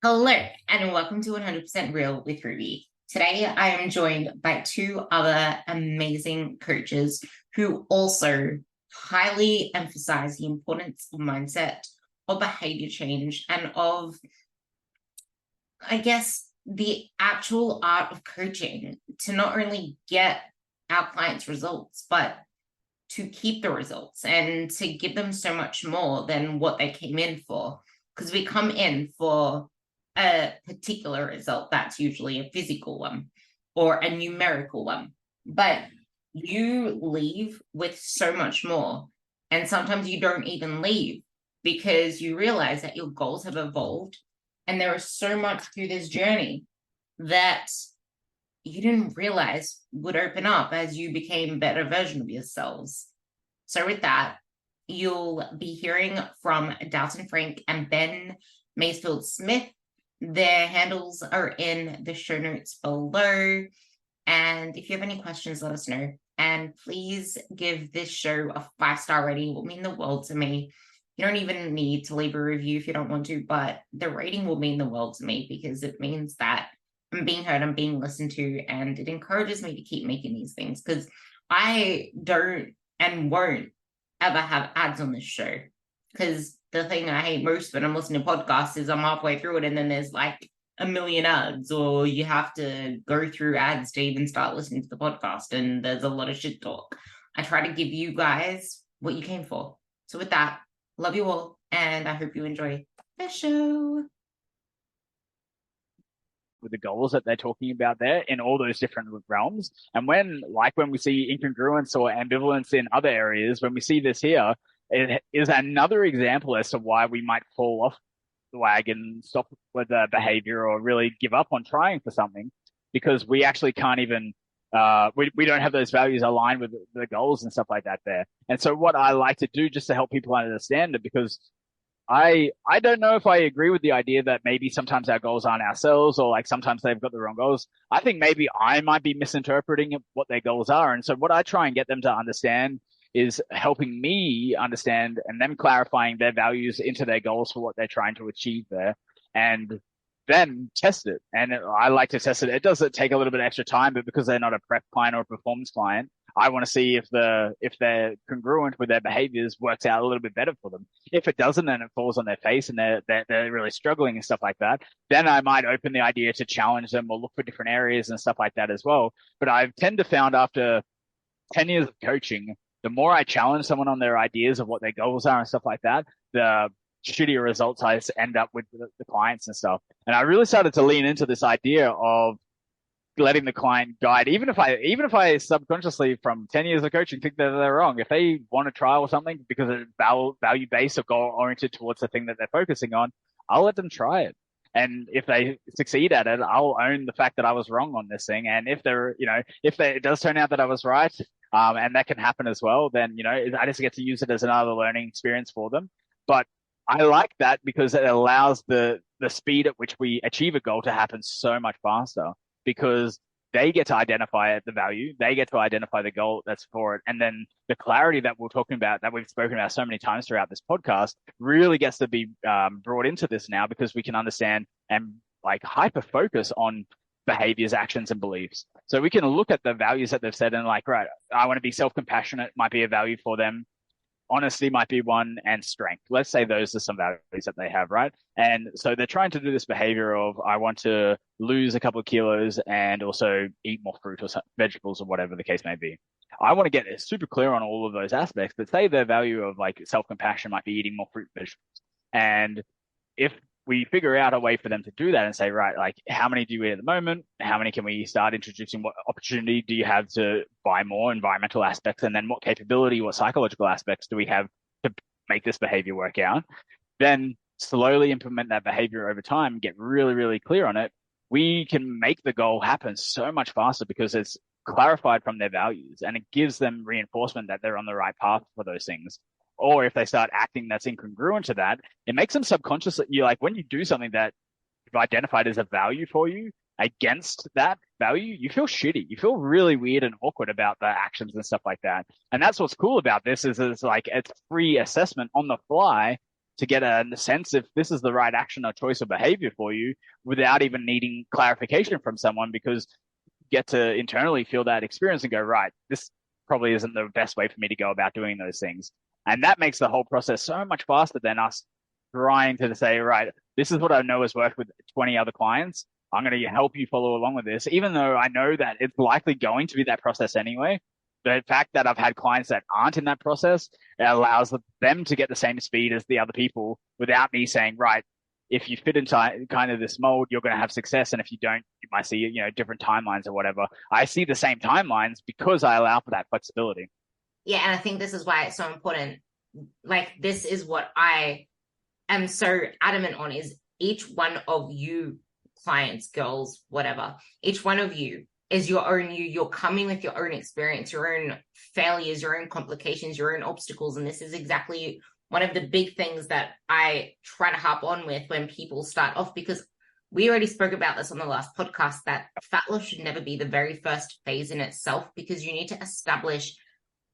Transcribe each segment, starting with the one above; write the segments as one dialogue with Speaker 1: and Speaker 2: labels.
Speaker 1: Hello, and welcome to 100% Real with Ruby. Today, I am joined by two other amazing coaches who also highly emphasize the importance of mindset, of behavior change, and of, I guess, the actual art of coaching to not only get our clients results, but to keep the results and to give them so much more than what they came in for. Because we come in for a particular result, that's usually a physical one or a numerical one, but you leave with so much more. And sometimes you don't even leave because you realize that your goals have evolved and there is so much through this journey that you didn't realize would open up as you became a better version of yourselves. So with that, you'll be hearing from Dalton Frank and Ben Maysfield Smith. Their handles are in the show notes below. And if you have any questions, let us know. And please give this show a 5-star rating. It will mean the world to me. You don't even need to leave a review if you don't want to, but the rating will mean the world to me because it means that I'm being heard, I'm being listened to, and it encourages me to keep making these things because I don't and won't ever have ads on this show. Because the thing I hate most when I'm listening to podcasts is I'm halfway through it and then there's like a million ads, or you have to go through ads to even start listening to the podcast, and there's a lot of shit talk. I try to give you guys what you came for. So with that, love you all, and I hope you enjoy the show.
Speaker 2: With the goals that they're talking about there in all those different realms. And when we see incongruence or ambivalence in other areas, when we see this here, it is another example as to why we might fall off the wagon, stop with the behavior, or really give up on trying for something because we actually can't even we don't have those values aligned with the goals and stuff like that there. And so what I like to do just to help people understand it, because I don't know if I agree with the idea that maybe sometimes our goals aren't ourselves, or like sometimes they've got the wrong goals. I think maybe I might be misinterpreting what their goals are. And so what I try and get them to understand is helping me understand and them clarifying their values into their goals for what they're trying to achieve there. And then test it. And I like to test it. It does take a little bit extra time, but because they're not a prep client or a performance client, I want to see if they're congruent with their behaviors works out a little bit better for them. If it doesn't, and it falls on their face and they're really struggling and stuff like that, then I might open the idea to challenge them or look for different areas and stuff like that as well. But I've tend to found after 10 years of coaching, the more I challenge someone on their ideas of what their goals are and stuff like that, the shittier results I end up with the clients and stuff. And I really started to lean into this idea of letting the client guide, even if I subconsciously from 10 years of coaching think that they're wrong. If they want to trial something because it's value based or goal oriented towards the thing that they're focusing on, I'll let them try it. And if they succeed at it, I'll own the fact that I was wrong on this thing. And if it does turn out that I was right, and that can happen as well, then, I just get to use it as another learning experience for them. But I like that because it allows the speed at which we achieve a goal to happen so much faster, because they get to identify the value, they get to identify the goal that's for it. And then the clarity that we're talking about, that we've spoken about so many times throughout this podcast, really gets to be brought into this now, because we can understand and like hyper focus on behaviors, actions, and beliefs. So we can look at the values that they've said and like, right, I want to be self-compassionate might be a value for them. Honesty might be one, and strength. Let's say those are some values that they have, right? And so they're trying to do this behavior of, I want to lose a couple of kilos and also eat more fruit or vegetables or whatever the case may be. I want to get super clear on all of those aspects, but say their value of like self-compassion might be eating more fruit and vegetables. And if we figure out a way for them to do that and say, right, like how many do you eat at the moment? How many can we start introducing? What opportunity do you have to buy more environmental aspects? And then what capability, what psychological aspects do we have to make this behavior work out? Then slowly implement that behavior over time, get really, really clear on it. We can make the goal happen so much faster because it's clarified from their values, and it gives them reinforcement that they're on the right path for those things. Or if they start acting that's incongruent to that, it makes them subconscious that you like when you do something that you've identified as a value for you against that value, you feel shitty. You feel really weird and awkward about the actions and stuff like that. And that's what's cool about this is it's like it's free assessment on the fly to get a sense if this is the right action or choice or behavior for you without even needing clarification from someone, because you get to internally feel that experience and go, right, this probably isn't the best way for me to go about doing those things. And that makes the whole process so much faster than us trying to say, right, this is what I know has worked with 20 other clients. I'm going to help you follow along with this, even though I know that it's likely going to be that process anyway. The fact that I've had clients that aren't in that process, it allows them to get the same speed as the other people without me saying, right, if you fit into kind of this mold, you're going to have success. And if you don't, you might see, different timelines or whatever. I see the same timelines because I allow for that flexibility.
Speaker 1: Yeah. And I think this is why it's so important. Like, this is what I am so adamant on, is each one of you clients, girls, whatever, each one of you is your own you. You're coming with your own experience, your own failures, your own complications, your own obstacles. And this is exactly one of the big things that I try to harp on with when people start off, because we already spoke about this on the last podcast, that fat loss should never be the very first phase in itself, because you need to establish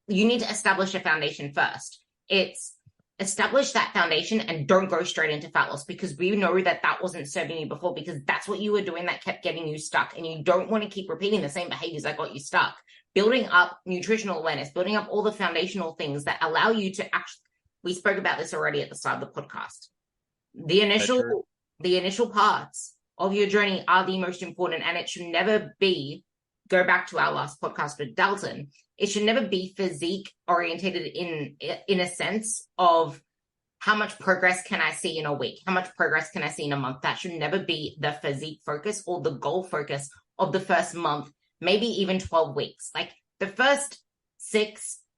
Speaker 1: a foundation first. It's establish that foundation and don't go straight into fat loss, because we know that wasn't serving you before, because that's what you were doing that kept getting you stuck. And you don't want to keep repeating the same behaviors that got you stuck. Building up nutritional awareness, building up all the foundational things that allow you to actually, we spoke about this already at the start of the podcast. The initial parts of your journey are the most important, and it should never be, go back to our last podcast with Dalton, it should never be physique orientated in a sense of how much progress can I see in a week? How much progress can I see in a month? That should never be the physique focus or the goal focus of the first month, maybe even 12 weeks. Like the first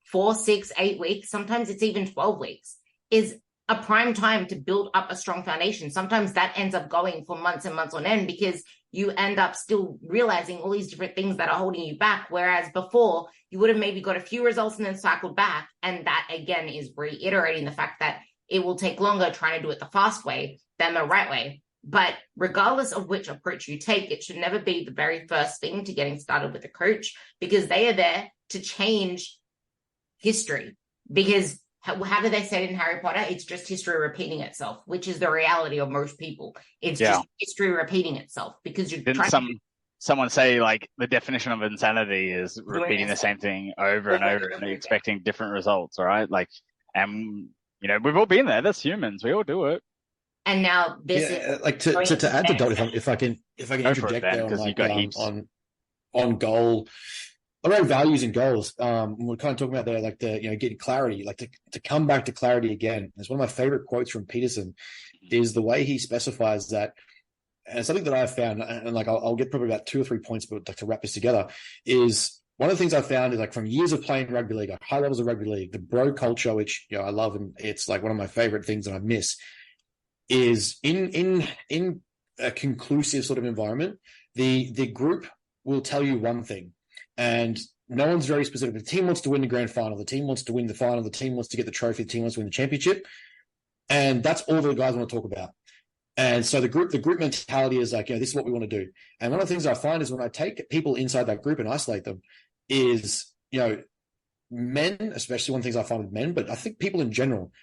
Speaker 1: 4, 6, 8 weeks, sometimes it's even 12 weeks, is a prime time to build up a strong foundation. Sometimes that ends up going for months and months on end, because you end up still realizing all these different things that are holding you back. Whereas before, you would have maybe got a few results and then cycled back. And that again is reiterating the fact that it will take longer trying to do it the fast way than the right way. But regardless of which approach you take, it should never be the very first thing to getting started with a coach, because they are there to change history. Because how do they say it in Harry Potter? It's just history repeating itself, which is the reality of most people. It's just history repeating itself, because you're
Speaker 2: someone say, like, the definition of insanity is repeating the same thing over and over and expecting different results, right? Like, and we've all been there. That's humans. We all do it.
Speaker 1: And now this is
Speaker 3: like to add to Dalton, if I can interject there on goal. Around values and goals, we're kind of talking about there, like getting clarity, like to come back to clarity again. It's one of my favorite quotes from Peterson, is the way he specifies that, and something that I've found, and like I'll get probably about 2 or 3 points, but like to wrap this together, is one of the things I've found is, like, from years of playing rugby league, like high levels of rugby league, the bro culture, which I love, and it's like one of my favorite things that I miss, is in a conclusive sort of environment, the group will tell you one thing. And no one's very specific. The team wants to win the grand final. The team wants to win the final. The team wants to get the trophy. The team wants to win the championship. And that's all the guys want to talk about. And so the group mentality is like, this is what we want to do. And one of the things I find is when I take people inside that group and isolate them is, men, especially one of the things I find with men, but I think people in general,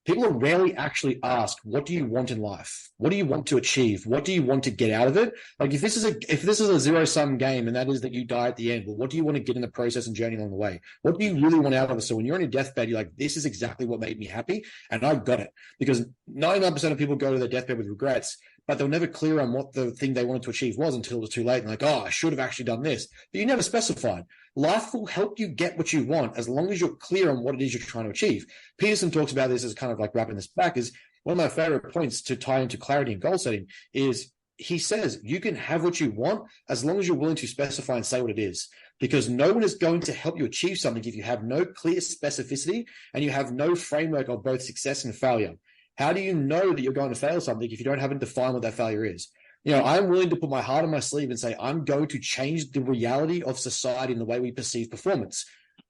Speaker 3: people are rarely actually asked, what do you want in life? What do you want to achieve? What do you want to get out of it? Like, if this is a zero-sum game, and that is that you die at the end, well, what do you want to get in the process and journey along the way? What do you really want out of it? So when you're on your deathbed, you're like, this is exactly what made me happy, and I got it. Because 99% of people go to their deathbed with regrets, but they're never clear on what the thing they wanted to achieve was until it was too late. And like, I should have actually done this. But you never specified. Life will help you get what you want as long as you're clear on what it is you're trying to achieve. Peterson talks about this as kind of like wrapping this back, is one of my favorite points to tie into clarity and goal setting is he says you can have what you want as long as you're willing to specify and say what it is, because no one is going to help you achieve something if you have no clear specificity and you have no framework of both success and failure. How do you know that you're going to fail something if you haven't defined what that failure is? I'm willing to put my heart on my sleeve and say, I'm going to change the reality of society and the way we perceive performance.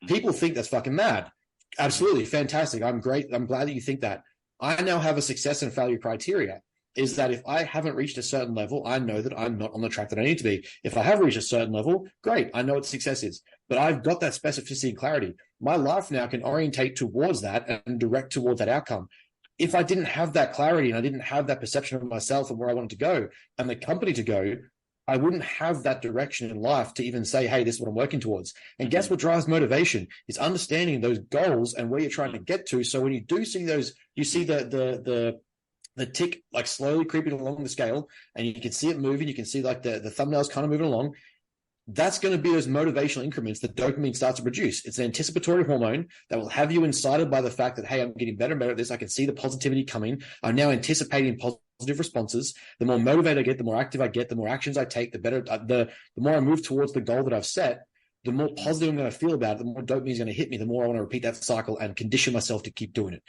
Speaker 3: People think that's fucking mad. Absolutely. Fantastic. I'm great. I'm glad that you think that. I now have a success and failure criteria, is that if I haven't reached a certain level, I know that I'm not on the track that I need to be. If I have reached a certain level, great. I know what success is, but I've got that specificity and clarity. My life now can orientate towards that and direct towards that outcome. if I didn't have that clarity and I didn't have that perception of myself and where I wanted to go and the company to go, I wouldn't have that direction in life to even say, hey, this is what I'm working towards. And guess what drives motivation is understanding those goals and where you're trying to get to. So when you do see those, you see the tick like slowly creeping along the scale, and you can see it moving. You can see like the thumbnails kind of moving along. That's going to be those motivational increments that dopamine starts to produce. It's an anticipatory hormone that will have you incited by the fact that, hey, I'm getting better and better at this. I can see the positivity coming. I'm now anticipating positive responses. The more motivated I get, the more active I get, the more actions I take, the better, the more I move towards the goal that I've set, the more positive I'm going to feel about it, the more dopamine is going to hit me, the more I want to repeat that cycle and condition myself to keep doing it.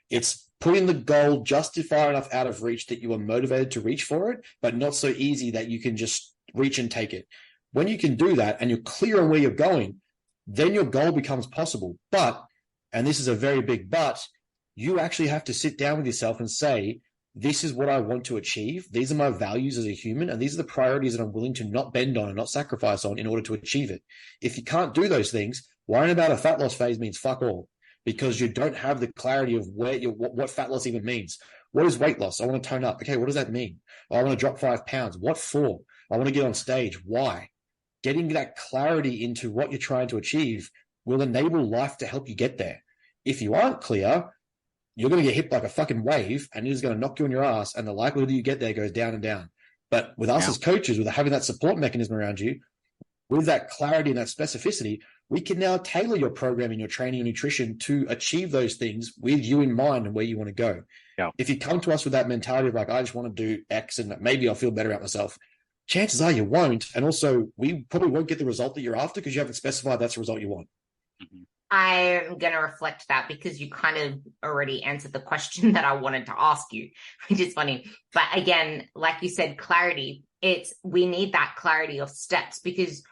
Speaker 3: It's putting the goal just far enough out of reach that you are motivated to reach for it, but not so easy that you can just reach and take it. When you can do that and you're clear on where you're going, then your goal becomes possible. But, and this is a very big but, you actually have to sit down with yourself and say, this is what I want to achieve. These are my values as a human, and these are the priorities that I'm willing to not bend on and not sacrifice on in order to achieve it. If you can't do those things, worrying about a fat loss phase means fuck all, because you don't have the clarity of where what fat loss even means. What is weight loss? I want to tone up. Okay, what does that mean? I want to drop 5 pounds. What for? I want to get on stage. Why? Getting that clarity into what you're trying to achieve will enable life to help you get there. If you aren't clear, you're going to get hit like a fucking wave, and it is going to knock you on your ass, and the likelihood that you get there goes down and down. But with us as coaches, with having that support mechanism around you, with that clarity and that specificity, we can now tailor your programming, your training, and nutrition to achieve those things with you in mind and where you want to go.
Speaker 2: Yeah.
Speaker 3: If you come to us with that mentality of like, I just want to do X and maybe I'll feel better about myself, chances are you won't. And also, we probably won't get the result that you're after because you haven't specified that's the result you want.
Speaker 2: Mm-hmm.
Speaker 1: I'm going to reflect that because you kind of already answered the question that I wanted to ask you, which is funny. But again, like you said, clarity, we need that clarity of steps, because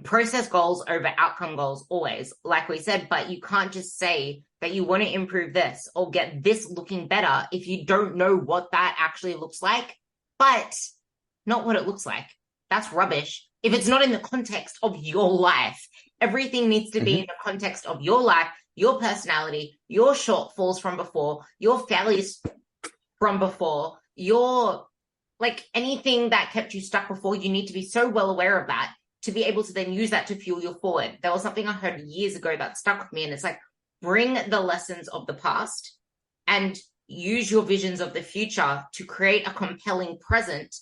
Speaker 1: process goals over outcome goals always, like we said, but you can't just say that you want to improve this or get this looking better if you don't know what that actually looks like, but not what it looks like. That's rubbish. If it's not in the context of your life, everything needs to be in the context of your life, your personality, your shortfalls from before, your failures from before, your, like, anything that kept you stuck before. You need to be so well aware of that to be able to then use that to fuel you forward. There was something I heard years ago that stuck with me, and it's like, bring the lessons of the past and use your visions of the future to create a compelling present,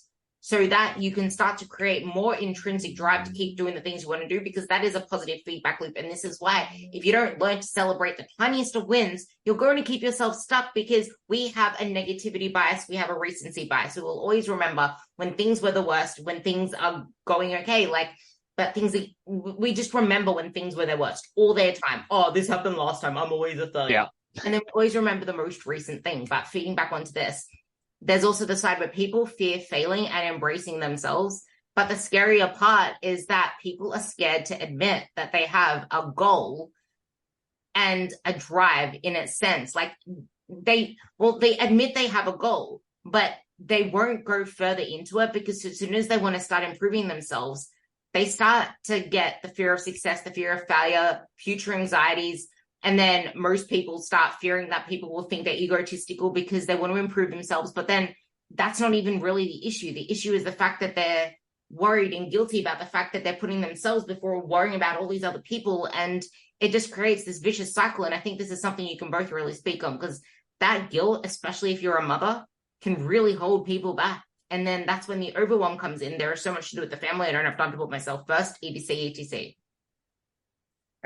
Speaker 1: so that you can start to create more intrinsic drive to keep doing the things you want to do, because that is a positive feedback loop. And this is why, if you don't learn to celebrate the tiniest of wins, you're going to keep yourself stuck, because we have a negativity bias. We have a recency bias. So we'll always remember when things were the worst, when things are going okay, but things that we just remember when things were their worst all their time. Oh, this happened last time, I'm always a failure. Yeah. And then we always remember the most recent thing. But feeding back onto this, there's also the side where people fear failing and embracing themselves. But the scarier part is that people are scared to admit that they have a goal and a drive in a sense. Like they admit they have a goal, but they won't go further into it, because as soon as they want to start improving themselves, they start to get the fear of success, the fear of failure, future anxieties. And then most people start fearing that people will think they're egotistical because they want to improve themselves. But then that's not even really the issue. The issue is the fact that they're worried and guilty about the fact that they're putting themselves before worrying about all these other people. And it just creates this vicious cycle. And I think this is something you can both really speak on, because that guilt, especially if you're a mother, can really hold people back. And then that's when the overwhelm comes in. There is so much to do with the family. I don't have time to put myself first, etc.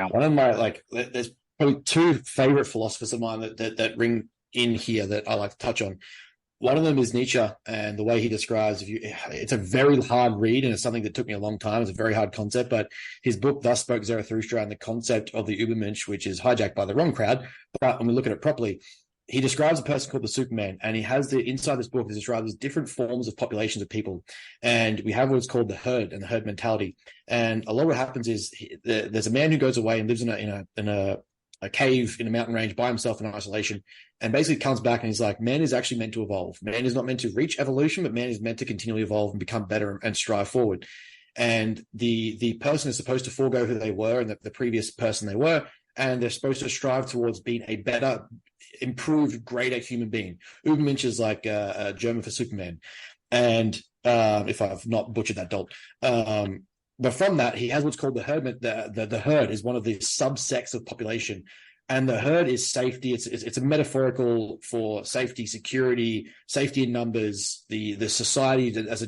Speaker 3: One of my, there's probably 2 favorite philosophers of mine that ring in here that I like to touch on. One of them is Nietzsche, and the way he describes, it's a very hard read, and it's something that took me a long time. It's a very hard concept, but his book, Thus Spoke Zarathustra, and the concept of the Übermensch, which is hijacked by the wrong crowd. But when we look at it properly, he describes a person called the Superman, and he has inside this book, he describes different forms of populations of people. And we have what's called the herd and the herd mentality. And a lot of what happens is there's a man who goes away and lives in a cave in a mountain range by himself in isolation, and basically comes back and he's like, man is actually meant to evolve. Man is not meant to reach evolution, but man is meant to continually evolve and become better and strive forward. And the person is supposed to forego who they were and the previous person they were, and they're supposed to strive towards being a better, improved, greater human being. Übermensch is like German for Superman. And if I've not butchered that, Dalton. But from that, he has what's called the herd. The herd is one of the subsects of population. And the herd is safety. It's a metaphorical for safety, security, safety in numbers, the society as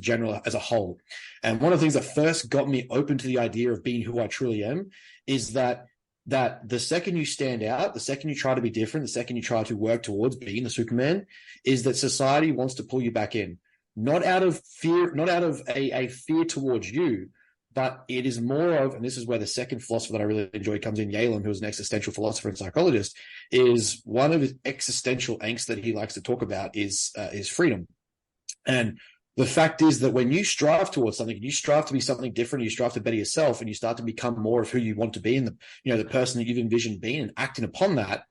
Speaker 3: a whole. And one of the things that first got me open to the idea of being who I truly am is that the second you stand out, the second you try to be different, the second you try to work towards being the Superman, is that society wants to pull you back in. Not out of fear, not out of a fear towards you, but it is more of, and this is where the second philosopher that I really enjoy comes in, Yalom, who's an existential philosopher and psychologist, is one of his existential angst that he likes to talk about is freedom. And the fact is that when you strive towards something, you strive to be something different, you strive to better yourself, and you start to become more of who you want to be, and the person that you've envisioned being, and acting upon that,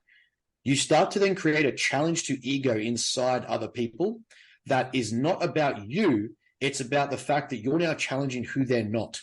Speaker 3: you start to then create a challenge to ego inside other people that is not about you. It's about the fact that you're now challenging who they're not.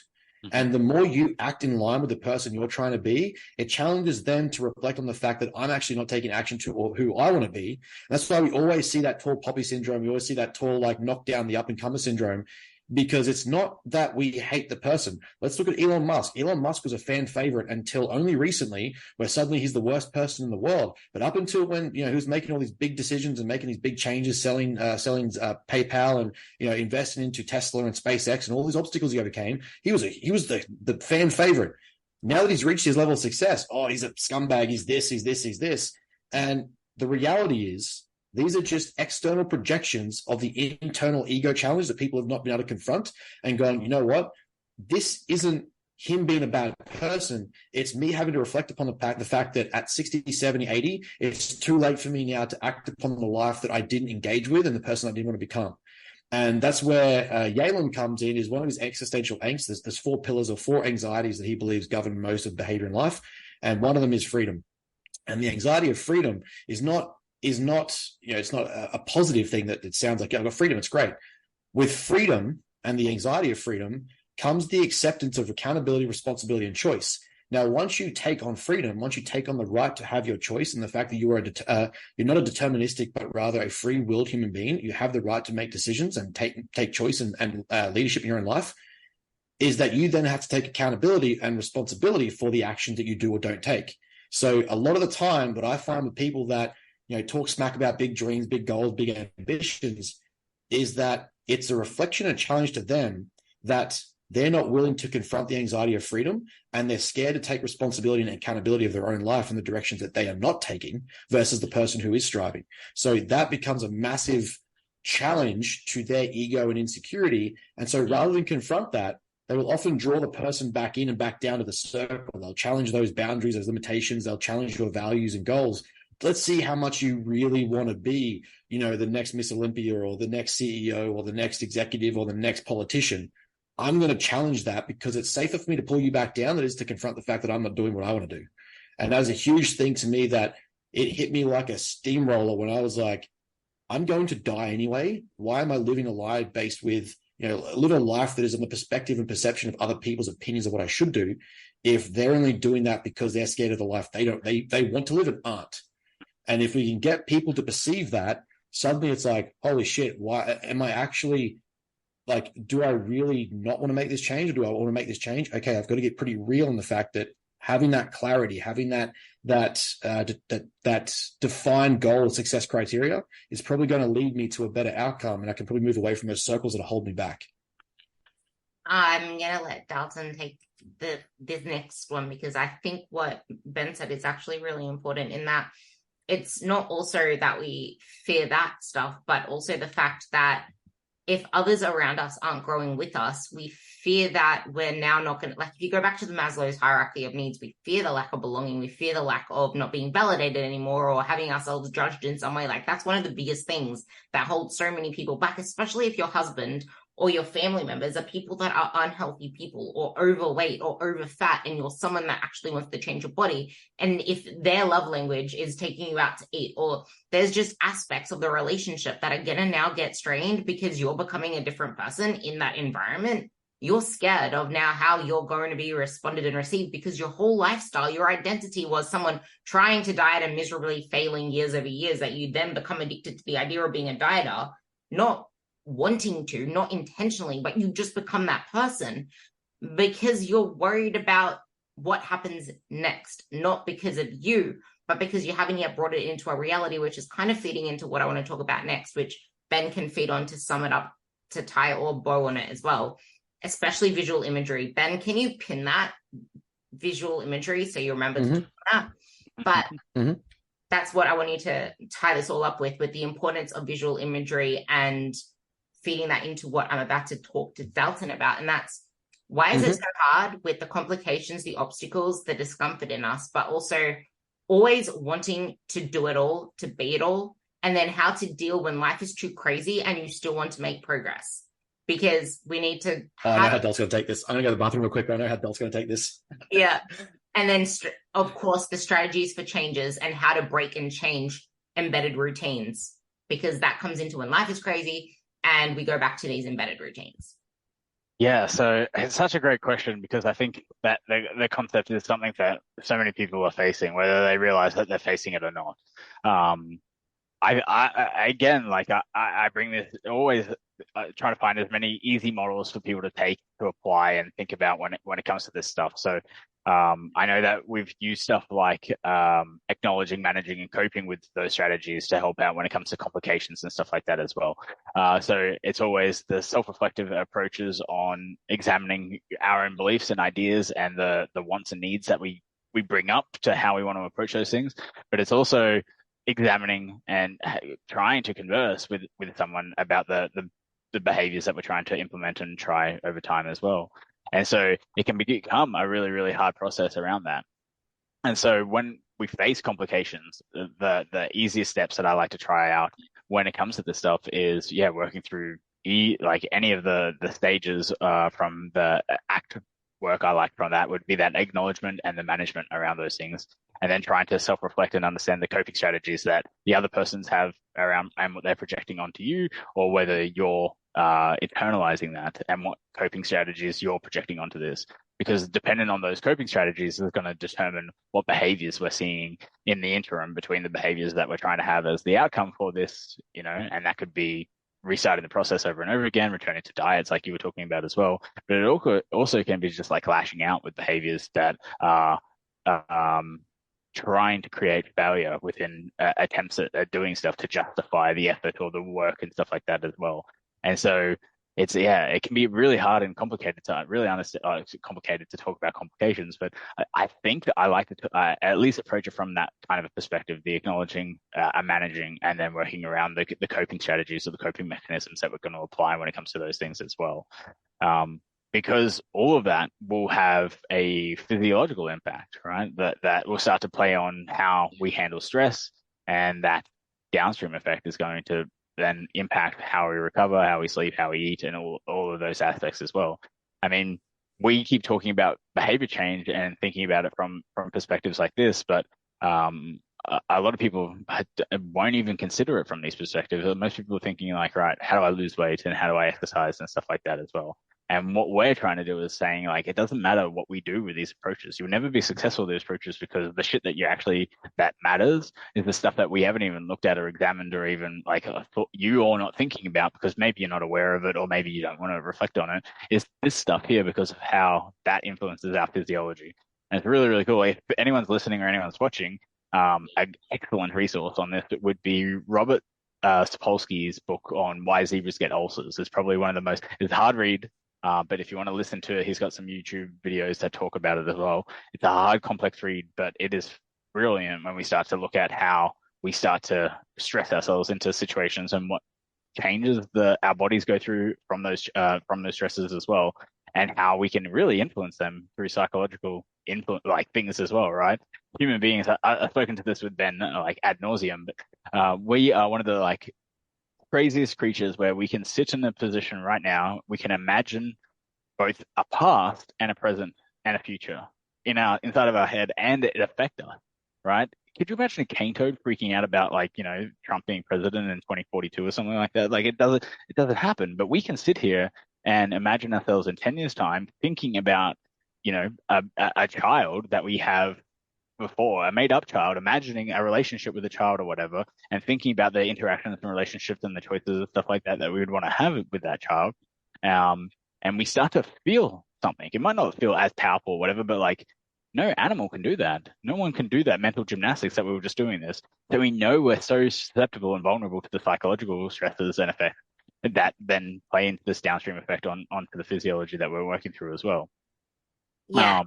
Speaker 3: And the more you act in line with the person you're trying to be, it challenges them to reflect on the fact that I'm actually not taking action to or who I want to be. And that's why we always see that tall poppy syndrome. We always see that tall, like, knock down the up and comer syndrome, because it's not that we hate the person. Let's look at Elon Musk. Elon Musk was a fan favorite until only recently, where suddenly he's the worst person in the world. But up until when, he was making all these big decisions and making these big changes, selling PayPal and, investing into Tesla and SpaceX and all these obstacles he overcame, he was the fan favorite. Now that he's reached his level of success, he's a scumbag, he's this, he's this, he's this. And the reality is, these are just external projections of the internal ego challenge that people have not been able to confront and gone, you know what? This isn't him being a bad person. It's me having to reflect upon the fact that at 60, 70, 80, it's too late for me now to act upon the life that I didn't engage with and the person I didn't want to become. And that's where Yalom comes in, is one of his existential angst. There's 4 pillars or 4 anxieties that he believes govern most of behavior in life. And one of them is freedom. And the anxiety of freedom is not, it's not a positive thing that it sounds like, I've got freedom, it's great. With freedom and the anxiety of freedom comes the acceptance of accountability, responsibility, and choice. Now, once you take on freedom, once you take on the right to have your choice and the fact that you're not a deterministic, but rather a free-willed human being, you have the right to make decisions and take choice and leadership in your own life, is that you then have to take accountability and responsibility for the action that you do or don't take. So a lot of the time, what I find with people that talk smack about big dreams, big goals, big ambitions, is that it's a reflection and challenge to them that they're not willing to confront the anxiety of freedom, and they're scared to take responsibility and accountability of their own life in the directions that they are not taking versus the person who is striving. So that becomes a massive challenge to their ego and insecurity. And so rather than confront that, they will often draw the person back in and back down to the circle. They'll challenge those boundaries, those limitations. They'll challenge your values and goals. Let's see how much you really want to be, the next Miss Olympia or the next CEO or the next executive or the next politician. I'm going to challenge that because it's safer for me to pull you back down than it is to confront the fact that I'm not doing what I want to do. And that was a huge thing to me, that it hit me like a steamroller when I was like, I'm going to die anyway. Why am I living a life based with, live a life that is on the perspective and perception of other people's opinions of what I should do, if they're only doing that because they're scared of the life they want to live and aren't. And if we can get people to perceive that, suddenly it's like, holy shit, why am I actually, like, do I really not want to make this change, or do I want to make this change? Okay, I've got to get pretty real in the fact that having that clarity, having that defined goal, success criteria, is probably going to lead me to a better outcome, and I can probably move away from those circles that hold me back.
Speaker 1: I'm going to let Dalton take this next one, because I think what Ben said is actually really important, in that it's not also that we fear that stuff, but also the fact that if others around us aren't growing with us, we fear that we're now not going to, like, if you go back to the Maslow's hierarchy of needs, we fear the lack of belonging, we fear the lack of not being validated anymore, or having ourselves judged in some way. Like, that's one of the biggest things that holds so many people back, especially if your husband or your family members are people that are unhealthy people, or overweight or overfat, and you're someone that actually wants to change your body. And if their love language is taking you out to eat, or there's just aspects of the relationship that are going to now get strained because you're becoming a different person in that environment, you're scared of now how you're going to be responded and received, because your whole lifestyle, your identity was someone trying to diet and miserably failing years over years, that you then become addicted to the idea of being a dieter, not wanting to, not intentionally, but you just become that person because you're worried about what happens next, not because of you, but because you haven't yet brought it into a reality, which is kind of feeding into what I want to talk about next, which Ben can feed on to sum it up, to tie or bow on it as well, especially visual imagery. Ben, can you pin that visual imagery so you remember to do that? But that's what I want you to tie this all up with the importance of visual imagery and feeding that into what I'm about to talk to Dalton about. And that's, why is it so hard with the complications, the obstacles, the discomfort in us, but also always wanting to do it all, to be it all, and then how to deal when life is too crazy and you still want to make progress? Because we need to...
Speaker 3: I know how Dalton's going to take this. I'm going to go to the bathroom real quick, but I know how Dalton's going to take this.
Speaker 1: Yeah. And then, of course, the strategies for changes and how to break and change embedded routines, because that comes into when life is crazy and we go back to these embedded routines.
Speaker 2: Yeah, so it's such a great question, because I think that the concept is something that so many people are facing, whether they realize that they're facing it or not. I bring this always trying to find as many easy models for people to take, to apply and think about when it comes to this stuff. So I know that we've used stuff like acknowledging, managing, and coping with those strategies to help out when it comes to complications and stuff like that as well. So it's always the self-reflective approaches on examining our own beliefs and ideas and the wants and needs that we bring up to how we want to approach those things. But it's also examining and trying to converse with someone about the behaviors that we're trying to implement and try over time as well. And so it can become a really, really hard process around that. And so when we face complications, the easiest steps that I like to try out when it comes to this stuff is, working through any of the stages from the act work I like from that would be that acknowledgement and the management around those things. And then trying to self-reflect and understand the coping strategies that the other persons have around and what they're projecting onto you, or whether you're internalizing that and what coping strategies you're projecting onto this. Because depending on those coping strategies is going to determine what behaviors we're seeing in the interim between the behaviors that we're trying to have as the outcome for this, and that could be restarting the process over and over again, returning to diets like you were talking about as well. But it also can be just like lashing out with behaviors that are trying to create failure within attempts at doing stuff to justify the effort or the work and stuff like that as well. And so it can be really hard and complicated complicated to talk about complications, but I think that I like to at least approach it from that kind of a perspective, the acknowledging, managing, and then working around the coping strategies or the coping mechanisms that we're going to apply when it comes to those things as well. Because all of that will have a physiological impact, right? That will start to play on how we handle stress, and that downstream effect is going to then impact how we recover, how we sleep, how we eat, and all of those aspects as well. I mean, we keep talking about behavior change and thinking about it from perspectives like this, but a lot of people won't even consider it from these perspectives. Most people are thinking like, right, how do I lose weight and how do I exercise and stuff like that as well. And what we're trying to do is saying, like, it doesn't matter what we do with these approaches. You'll never be successful with these approaches, because the shit that matters is the stuff that we haven't even looked at or examined or even thought you are not thinking about, because maybe you're not aware of it or maybe you don't want to reflect on it, is this stuff here, because of how that influences our physiology. And it's really, really cool. If anyone's listening or anyone's watching, an excellent resource on this would be Robert Sapolsky's book on Why Zebras Get Ulcers. It's probably one of the most, it's a hard read. But if you want to listen to it, he's got some YouTube videos that talk about it as well. It's a hard, complex read, but it is brilliant when we start to look at how we start to stress ourselves into situations and what changes our bodies go through from those stresses as well, and how we can really influence them through psychological things as well, right? Human beings, I've spoken to this with Ben ad nauseum, but we are one of the craziest creatures where we can sit in a position right now, we can imagine both a past and a present and a future inside of our head, and it affect us, right? Could you imagine a cane toad freaking out about Trump being president in 2042 or something like that? It doesn't happen, but we can sit here and imagine ourselves in 10 years' time thinking about, a child that we have before, a made-up child, imagining a relationship with a child or whatever, and thinking about the interactions and relationships and the choices and stuff like that we would want to have with that child. And we start to feel something. It might not feel as powerful or whatever, but like no animal can do that. No one can do that mental gymnastics that we were just doing this. So we know we're so susceptible and vulnerable to the psychological stresses and effects that then play into this downstream effect onto the physiology that we're working through as well.
Speaker 1: Yeah.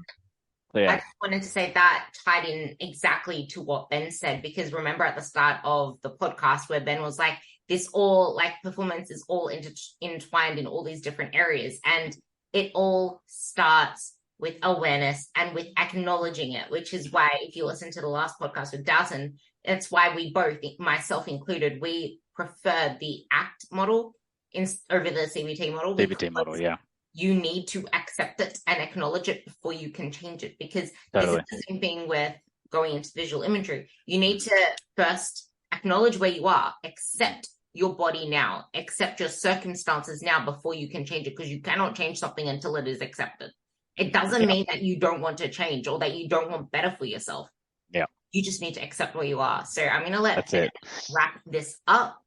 Speaker 2: So yeah.
Speaker 1: I just wanted to say that tied in exactly to what Ben said, because remember at the start of the podcast where Ben was like, this all like performance is all intertwined in all these different areas. And it all starts with awareness and with acknowledging it, which is why if you listen to the last podcast with Dalton, it's why we both, myself included, we prefer the ACT model over the CBT model.
Speaker 2: CBT model, yeah.
Speaker 1: You need to accept it and acknowledge it before you can change it, because
Speaker 2: totally.
Speaker 1: This is the same thing with going into visual imagery. You need to first acknowledge where you are, accept your body now, accept your circumstances now before you can change it, because you cannot change something until it is accepted. It doesn't mean that you don't want to change or that you don't want better for yourself.
Speaker 2: Yeah.
Speaker 1: You just need to accept where you are. So I'm going to let
Speaker 2: Ben
Speaker 1: wrap this up.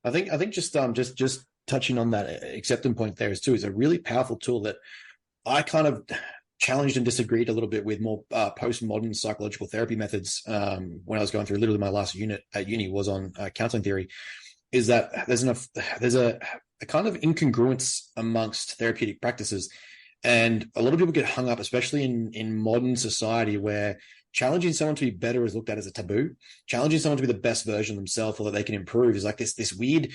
Speaker 3: I think just touching on that acceptance point there is a really powerful tool that I kind of challenged and disagreed a little bit with more postmodern psychological therapy methods when I was going through. Literally my last unit at uni was on counseling theory, is that there's a kind of incongruence amongst therapeutic practices. And a lot of people get hung up, especially in modern society, where challenging someone to be better is looked at as a taboo. Challenging someone to be the best version of themselves or that they can improve is like this weird,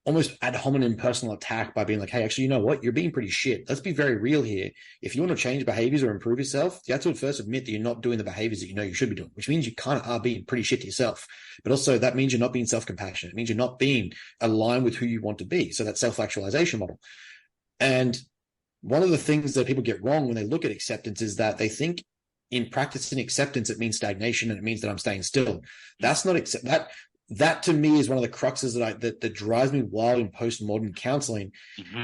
Speaker 3: almost ad hominem personal attack by being like, hey, actually, you know what? You're being pretty shit. Let's be very real here. If you want to change behaviors or improve yourself, you have to first admit that you're not doing the behaviors that you know you should be doing, which means you kind of are being pretty shit to yourself. But also that means you're not being self-compassionate. It means you're not being aligned with who you want to be. So that self-actualization model. And one of the things that people get wrong when they look at acceptance is that they think in practicing acceptance, it means stagnation and it means that I'm staying still. That's not that to me is one of the cruxes that drives me wild in postmodern counseling,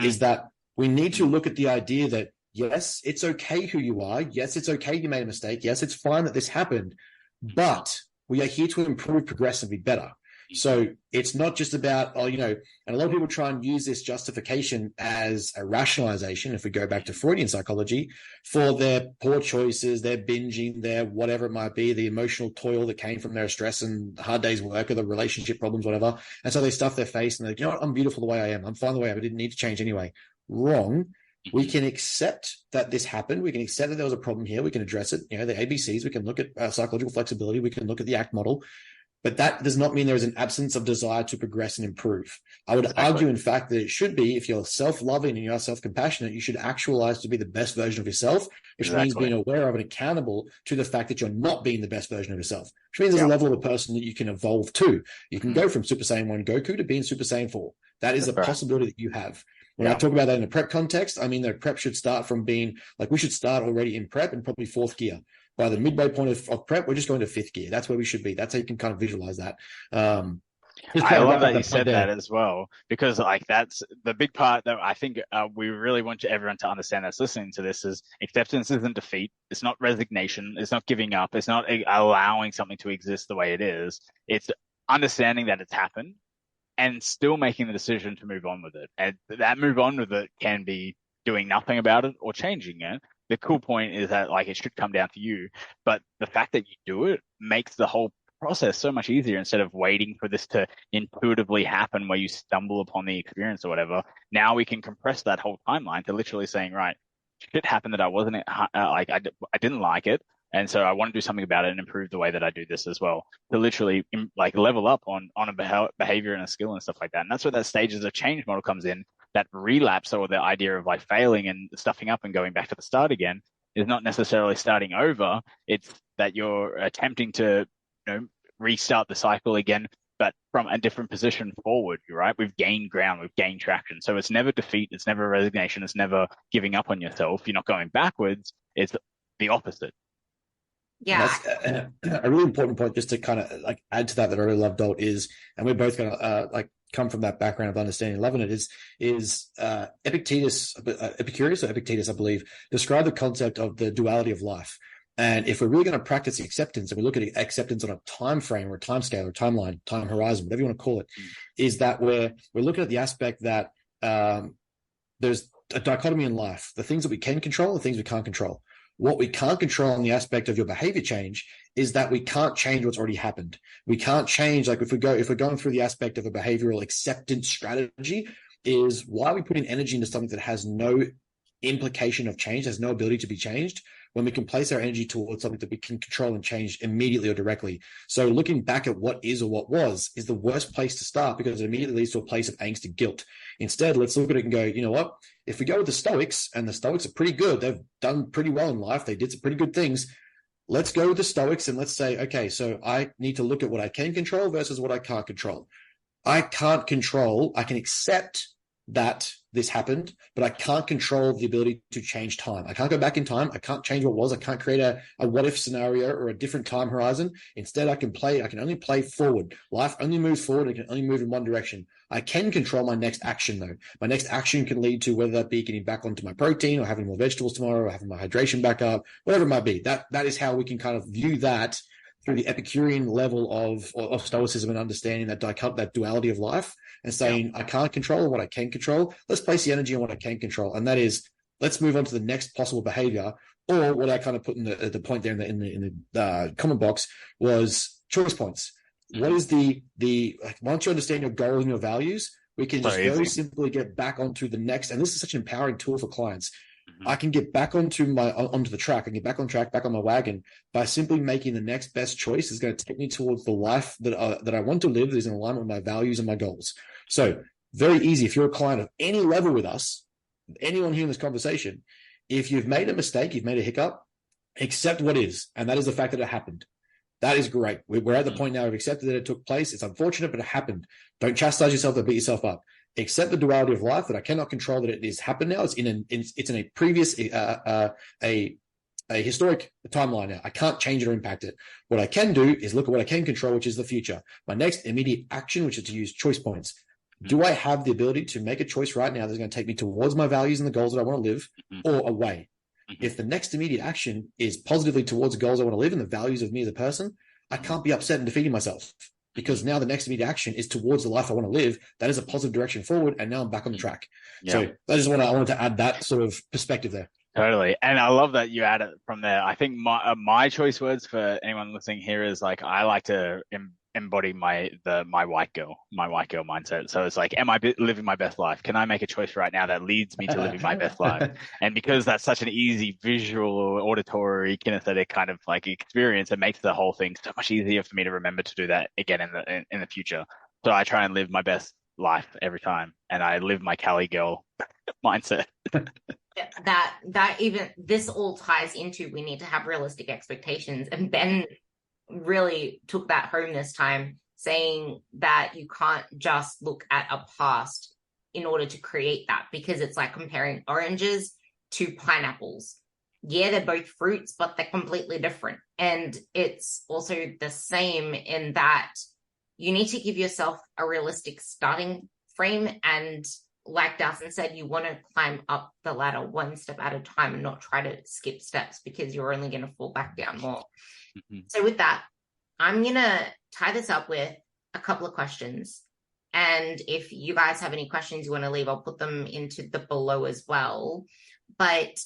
Speaker 3: is that we need to look at the idea that, yes, it's okay who you are. Yes, it's okay you made a mistake. Yes, it's fine that this happened, but we are here to improve, progress, and be better. So it's not just about, and a lot of people try and use this justification as a rationalization, if we go back to Freudian psychology, for their poor choices, their binging, their whatever it might be, the emotional toil that came from their stress and hard day's work or the relationship problems, whatever. And so they stuff their face and they're like, you know what, I'm beautiful the way I am. I'm fine the way I am. I didn't need to change anyway. Wrong. We can accept that this happened. We can accept that there was a problem here. We can address it. The ABCs, we can look at psychological flexibility. We can look at the ACT model. But that does not mean there is an absence of desire to progress and improve. I would argue, in fact, that it should be, if you're self-loving and you're self-compassionate, you should actualize to be the best version of yourself, which means being aware of and accountable to the fact that you're not being the best version of yourself, which means there's a level of a person that you can evolve to. You can go from Super Saiyan 1 Goku to being Super Saiyan 4. That is a possibility that you have. When I talk about that in a prep context, I mean that prep should start from being, like, we should start already in prep and probably fourth gear. By the midway point of prep, we're just going to fifth gear. That's where we should be. That's how you can kind of visualize that.
Speaker 2: I love that you said that as well, because like that's the big part that I think we really want everyone to understand that's listening to this is acceptance isn't defeat. It's not resignation. It's not giving up. It's not allowing something to exist the way it is. It's understanding that it's happened and still making the decision to move on with it. And that move on with it can be doing nothing about it or changing it. The cool point is that like it should come down to you, but the fact that you do it makes the whole process so much easier instead of waiting for this to intuitively happen where you stumble upon the experience or whatever. Now we can compress that whole timeline to literally saying, right, shit happened that I wasn't I didn't like it. And so I want to do something about it and improve the way that I do this as well, to literally like level up on a behavior and a skill and stuff like that. And that's where that stages of change model comes in. That relapse, or the idea of like failing and stuffing up and going back to the start again, is not necessarily starting over. It's that you're attempting to, restart the cycle again, but from a different position forward, right? We've gained ground, we've gained traction. So it's never defeat, it's never resignation, it's never giving up on yourself. You're not going backwards. It's the opposite.
Speaker 1: Yeah.
Speaker 3: That's a really important point just to kind of like add to that I really love, Dalt, is, and we're both going to come from that background of understanding and loving it, is Epictetus, I believe, described the concept of the duality of life. And if we're really going to practice acceptance, and we look at acceptance on a time frame or a time scale or timeline, time horizon, whatever you want to call it, is that we're looking at the aspect that there's a dichotomy in life: the things that we can control, the things we can't control. What we can't control in the aspect of your behavior change is that we can't change what's already happened. We can't change, like if we're going through the aspect of a behavioral acceptance strategy, is why are we putting energy into something that has no implication of change, has no ability to be changed, when we can place our energy towards something that we can control and change immediately or directly. So looking back at what is or what was is the worst place to start, because it immediately leads to a place of angst and guilt. Instead, let's look at it and go, you know what? If we go with the Stoics, and the Stoics are pretty good, they've done pretty well in life, they did some pretty good things. Let's go with the Stoics and let's say, okay, so I need to look at what I can control versus what I can't control. I can't control, I can accept that this happened, but I can't control the ability to change time. I can't go back in time. I can't change what was. I can't create a what if scenario or a different time horizon. Instead, I can only play forward. Life only moves forward. It can only move in one direction. I can control my next action, though. My next action can lead to whether that be getting back onto my protein or having more vegetables tomorrow or having my hydration back up, whatever it might be. That is how we can kind of view that through the Epicurean level of Stoicism, and understanding that duality of life, and saying, I can't control what I can control. Let's place the energy on what I can control. And that is, let's move on to the next possible behavior. Or what I kind of put in the point there in the comment box was choice points. What is once you understand your goals and your values, we can just very simply get back onto the next. And this is such an empowering tool for clients. I can get back onto the track. I can get back on track, back on my wagon, by simply making the next best choice is going to take me towards the life that I want to live, that is in alignment with my values and my goals. So very easy. If you're a client of any level with us, anyone here in this conversation, if you've made a mistake, you've made a hiccup, accept what is, and that is the fact that it happened. That is great. We're at the point now of accepted that it took place. It's unfortunate, but it happened. Don't chastise yourself or beat yourself up. Accept the duality of life, that I cannot control that it has happened now. It's in a previous a historic timeline now. I can't change it or impact it. What I can do is look at what I can control, which is the future. My next immediate action, which is to use choice points. Do I have the ability to make a choice right now that's going to take me towards my values and the goals that I want to live, or away? If the next immediate action is positively towards the goals I want to live and the values of me as a person, I can't be upset and defeating myself, because now the next immediate action is towards the life I want to live. That is a positive direction forward, and now I'm back on the track. Yeah. So I wanted to add that sort of perspective there.
Speaker 2: Totally. And I love that you add it from there. I think my choice words for anyone listening here is like, I like to embody my white girl mindset. So it's like, am I living my best life? Can I make a choice right now that leads me to living my best life? And because that's such an easy visual or auditory kinesthetic kind of like experience, it makes the whole thing so much easier for me to remember to do that again in the future. So I try and live my best life every time, and I live my Cali girl mindset.
Speaker 1: that even this all ties into, we need to have realistic expectations, and Ben really took that home this time, saying that you can't just look at a past in order to create that, because it's like comparing oranges to pineapples. Yeah, they're both fruits, but they're completely different. And it's also the same in that you need to give yourself a realistic starting frame. And like Dalton said, you want to climb up the ladder one step at a time and not try to skip steps, because you're only going to fall back down more. So with that, I'm going to tie this up with a couple of questions. And if you guys have any questions you want to leave, I'll put them into the below as well. But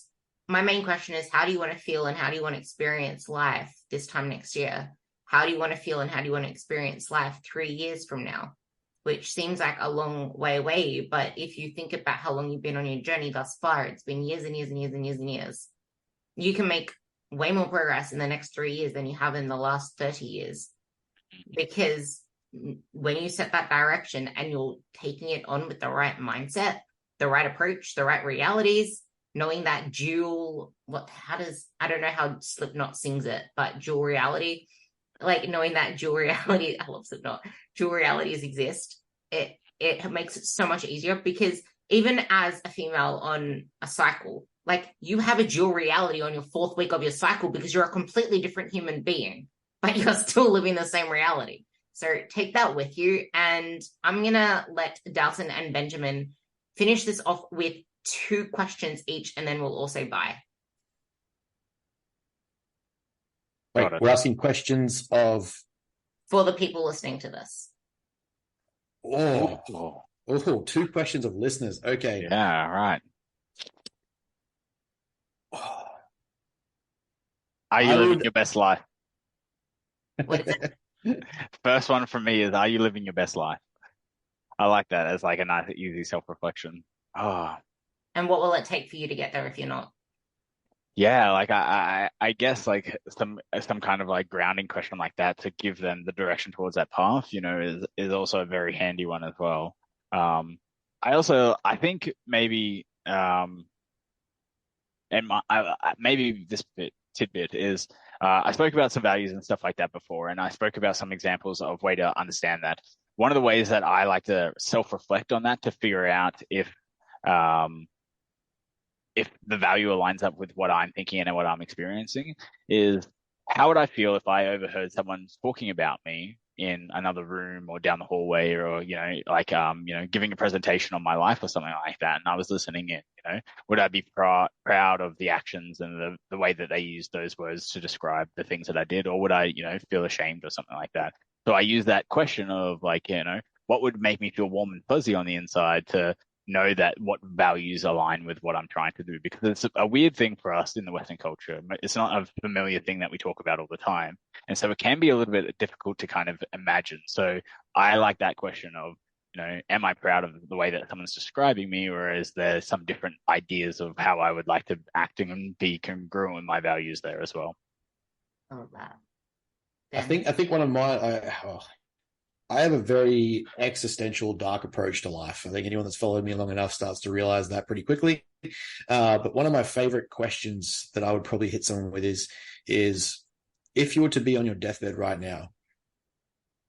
Speaker 1: my main question is, how do you want to feel and how do you want to experience life this time next year? How do you want to feel and how do you want to experience life 3 years from now? Which seems like a long way away. But if you think about how long you've been on your journey thus far, it's been years and years and years and years and years. You can make way more progress in the next 3 years than you have in the last 30 years. Because when you set that direction and you're taking it on with the right mindset, the right approach, the right realities, knowing that I don't know how Slipknot sings it, but dual reality, like knowing that dual reality, I love Slipknot, dual realities exist, it makes it so much easier. Because even as a female on a cycle, like you have a dual reality on your 4th week of your cycle, because you're a completely different human being, but you're still living the same reality. So take that with you. And I'm going to let Dalton and Benjamin finish this off with 2 questions each, and then we'll also bye.
Speaker 3: Wait, we're asking questions of...
Speaker 1: For the people listening to this.
Speaker 3: Oh, 2 questions of listeners. Okay.
Speaker 2: Yeah, right. Are you living your best life?
Speaker 1: What is it?
Speaker 2: First one from me is, are you living your best life? I like that as like a nice, easy self-reflection. Oh.
Speaker 1: And what will it take for you to get there if you're not?
Speaker 2: Yeah, like I guess like some kind of like grounding question like that to give them the direction towards that path, is also a very handy one as well. I think maybe maybe this tidbit is I spoke about some values and stuff like that before, and I spoke about some examples of way to understand that. One of the ways that I like to self-reflect on that to figure out if the value aligns up with what I'm thinking and what I'm experiencing is, how would I feel if I overheard someone talking about me in another room or down the hallway, or, giving a presentation on my life or something like that. And I was listening in, would I be proud of the actions and the way that they used those words to describe the things that I did? Or would I, feel ashamed or something like that? So I use that question of what would make me feel warm and fuzzy on the inside to know that what values align with what I'm trying to do, because it's a weird thing for us in the Western culture. It's not a familiar thing that we talk about all the time. And so it can be a little bit difficult to kind of imagine. So I like that question of, am I proud of the way that someone's describing me, or is there some different ideas of how I would like to act and be congruent with my values there as well?
Speaker 1: I love that.
Speaker 3: I think one of my, I have a very existential, dark approach to life. I think anyone that's followed me long enough starts to realize that pretty quickly. But one of my favorite questions that I would probably hit someone with is if you were to be on your deathbed right now,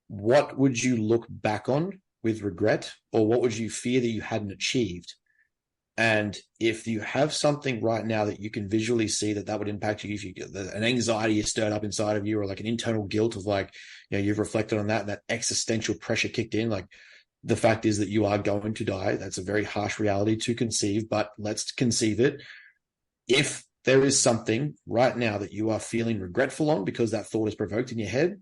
Speaker 3: what would you look back on with regret, or what would you fear that you hadn't achieved? And if you have something right now that you can visually see that would impact you, if you get an anxiety is stirred up inside of you, or like an internal guilt of you've reflected on that and that existential pressure kicked in, like the fact is that you are going to die. That's a very harsh reality to conceive, but let's conceive it. If there is something right now that you are feeling regretful on because that thought is provoked in your head,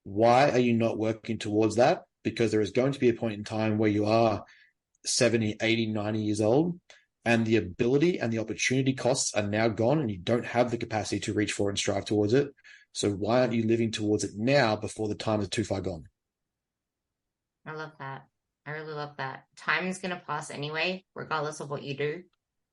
Speaker 3: why are you not working towards that? Because there is going to be a point in time where you are 70, 80, 90 years old, and the ability and the opportunity costs are now gone, and you don't have the capacity to reach for and strive towards it. So why aren't you living towards it now before the time is too far gone?
Speaker 1: I love that. I really love that. Time is going to pass anyway, regardless of what you do.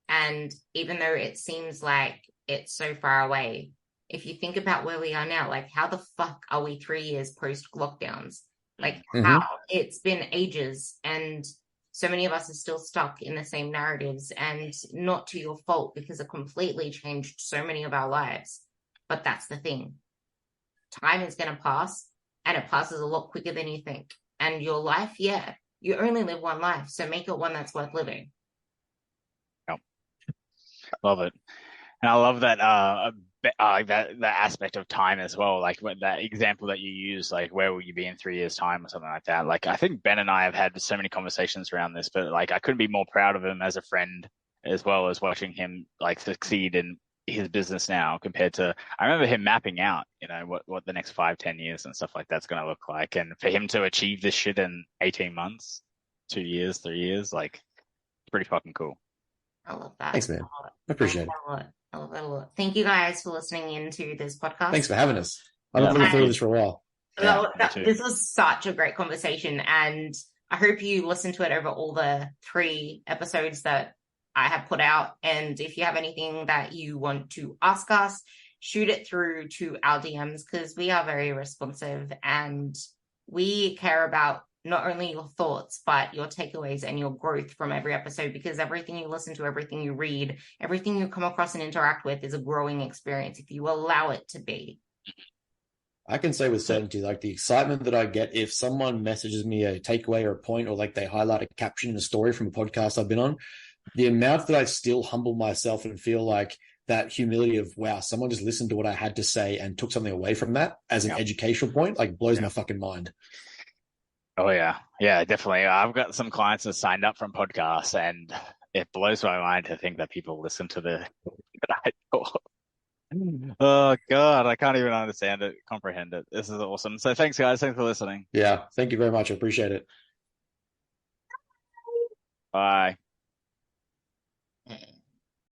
Speaker 1: And even though it seems like it's so far away, if you think about where we are now, like how the fuck are we 3 years post lockdowns? Like how it's been ages, and so many of us are still stuck in the same narratives, and not to your fault, because it completely changed so many of our lives. But that's the thing. Time is going to pass, and it passes a lot quicker than you think. And your life, you only live one life, so make it one that's worth living.
Speaker 2: Yep. Love it. And I love that that aspect of time as well, like that example that you use, like where will you be in 3 years' time or something like that. Like I think Ben and I have had so many conversations around this, but like I couldn't be more proud of him as a friend, as well as watching him like succeed in his business now, compared to, I remember him mapping out, what the next 5-10 years and stuff like that's going to look like. And for him to achieve this shit in 18 months, 2 years, 3 years, like pretty fucking cool.
Speaker 1: I love that.
Speaker 3: Thanks, man. I appreciate it.
Speaker 1: I love that a lot. Thank you guys for listening into this podcast.
Speaker 3: Thanks for having us. I've been looking forward to this for a while.
Speaker 1: This was such a great conversation, and I hope you listen to it over all the 3 episodes that I have put out. And if you have anything that you want to ask us, shoot it through to our DMs, because we are very responsive, and we care about not only your thoughts, but your takeaways and your growth from every episode, because everything you listen to, everything you read, everything you come across and interact with is a growing experience if you allow it to be.
Speaker 3: I can say with certainty, like the excitement that I get if someone messages me a takeaway or a point, or like they highlight a caption in a story from a podcast I've been on, the amount that I still humble myself and feel like that humility of, wow, someone just listened to what I had to say and took something away from that as an educational point, like blows my fucking mind.
Speaker 2: Oh yeah. Yeah, definitely. I've got some clients that signed up from podcasts, and it blows my mind to think that people listen to the that I talk. Oh God, I can't even understand it, comprehend it. This is awesome. So thanks guys. Thanks for listening.
Speaker 3: Yeah. Thank you very much. I appreciate it.
Speaker 2: Bye.